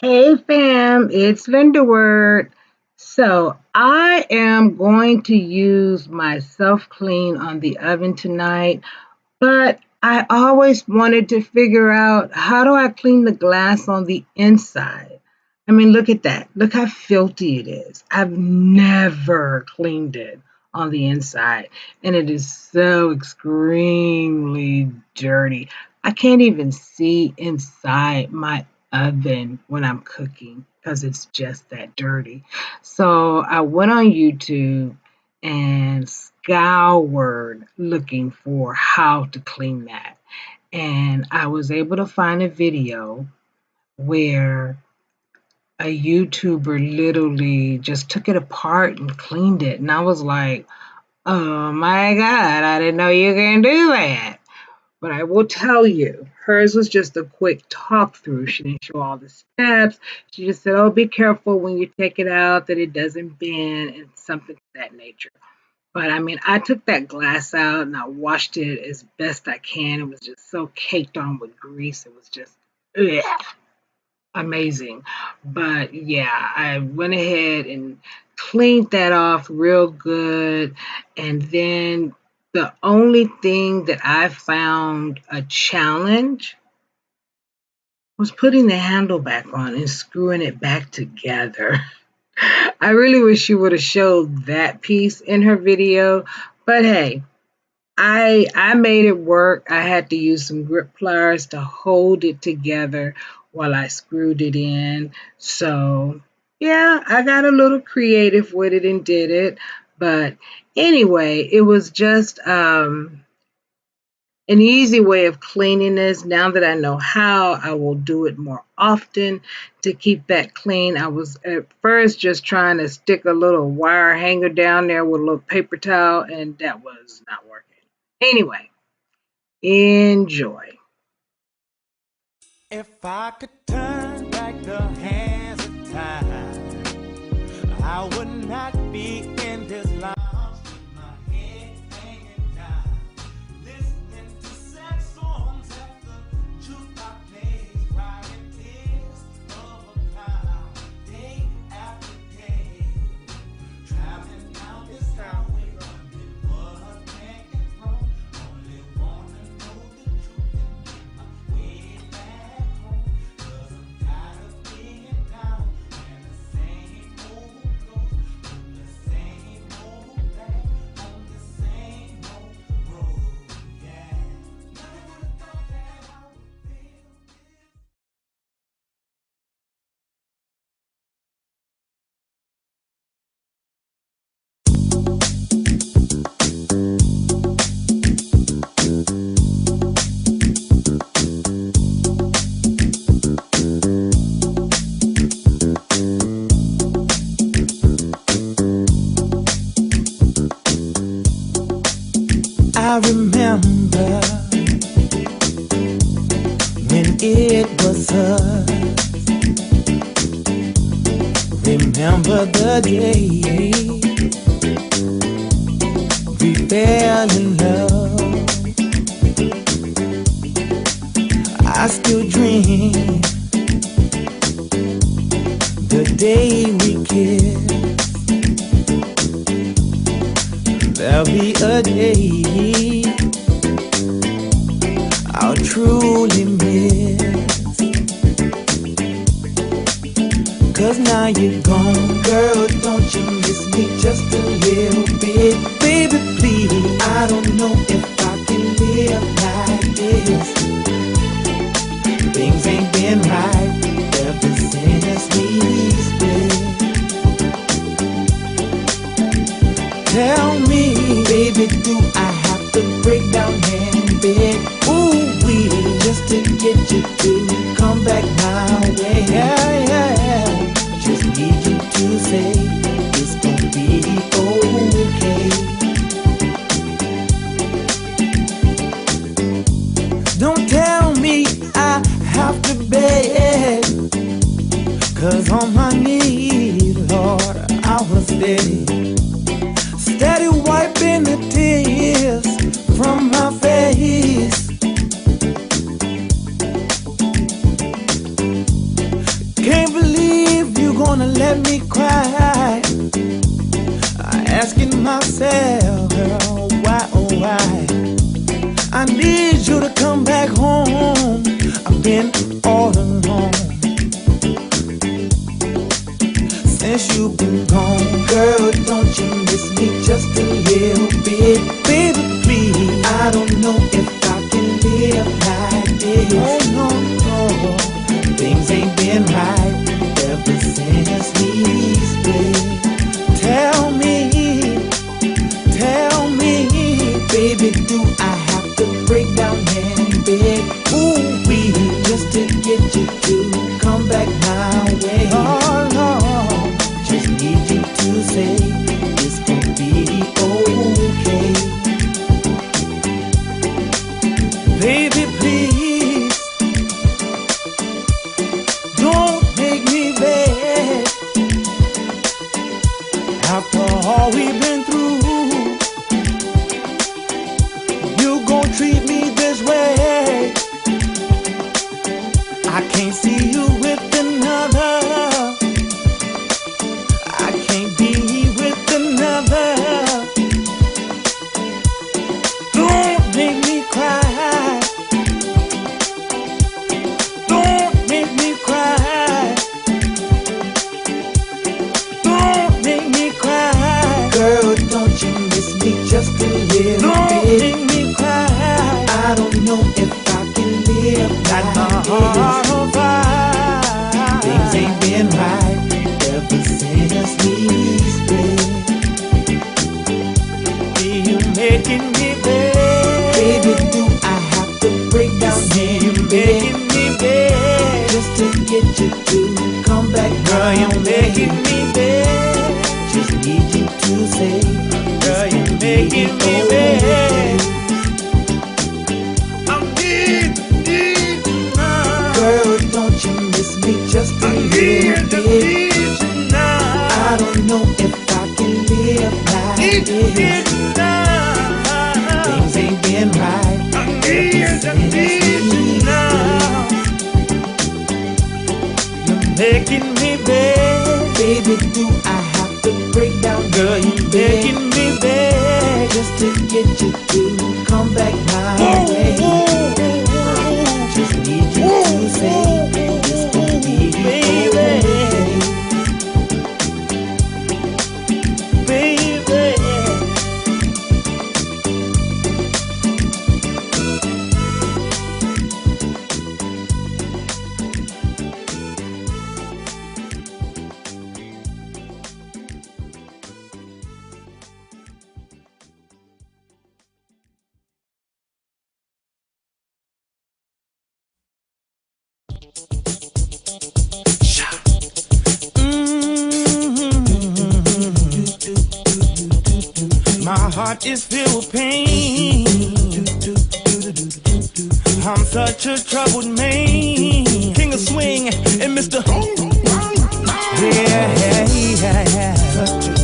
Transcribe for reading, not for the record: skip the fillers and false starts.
Hey fam, it's Linda Word. So I am going to use my self clean on the oven tonight, but I always wanted to figure out how do I clean the glass on the inside. I mean, look at that. Look how filthy it is. I've never cleaned it on the inside, and it is so extremely dirty. I can't even see inside my oven when I'm cooking because it's just that dirty. So I went on YouTube and scoured looking for how to clean that. And I was able to find a video where a YouTuber literally just took it apart and cleaned it. And I was like, oh my God, I didn't know you can do that. But I will tell you, hers was just a quick talk through. She didn't show all the steps. She just said, oh, be careful when you take it out that it doesn't bend and something of that nature. But I mean, I took that glass out and I washed it as best I can. It was just so caked on with grease. It was just ugh, amazing. But yeah, I went ahead and cleaned that off real good. And then the only thing that I found a challenge was putting the handle back on and screwing it back together. I really wish she would have showed that piece in her video. But hey, I made it work. I had to use some grip pliers to hold it together while I screwed it in. So, yeah, I got a little creative with it and did it. But anyway, it was just an easy way of cleaning this. Now that I know how, I will do it more often to keep that clean. I was at first just trying to stick a little wire hanger down there with a little paper towel, and that was not working. Anyway, enjoy. If I could turn back the hands of time, I would not be in this lounge with my head hanging down, listening to sad songs at the jukebox plays, crying tears of a clown, day after day, traveling down this highway, wondering what man can wrong, only wanna know the truth and make my way back home. 'Cause I'm tired of being down and the same old clothes, on the same old back, on the same old road. Yeah. Never would have thought that I would feel this. I remember when it was us. Remember the day we fell in love. I still dream the day we kissed. There'll be a day I'll truly miss. 'Cause now you're gone, girl, don't you miss me just a little bit? Baby, please, I don't know if I can live like this. Things ain't been right ever since we split. Tell me, baby, do I have to break down and beg? Ooh, wee, just to get you to come back my way. Yeah, yeah. Just need you to say it's gonna be okay. Don't tell me I have to beg, 'cause on my knees, Lord, I was steady. Steady wiping the tears from my face. Can't let me cry. Asking myself, girl, why, oh why? I need you to come back home. I've been all alone since you've been gone. Girl, don't you miss me just a little bit? Baby, please, I don't know if I can live like this. Oh no, no, things ain't been right ever since we split. Tell me, baby, do I have to break down and beg? Ooh, we just to get you to come back my way. Oh no, just need you to say it's gonna be okay. Baby, please, don't make me beg. After all we've been through, you gon' treat me this way. I can't see you with another. I can't be with another. Don't make me cry. Don't make me cry. Don't make me cry. Girl, don't you miss me just a little bit? Don't make me cry. I don't know if I can live like this. Things ain't been right ever since we split. You making me bad. Baby, do I have to break down you making me bad just to get you to come back? Girl, you're making me bad. Just need you to say, girl, you're making me bad. Girl, don't you miss me just a little bit? I don't know if I can live like this. Things ain't been right ever since we split. You're making me bad. Baby, do I have to break down? Girl, you're making me bad just to get you to come back my way. Just need you to say it's gonna be okay. Baby, my heart is filled with pain. I'm such a troubled man. King of swing and Mr. Yeah. Such a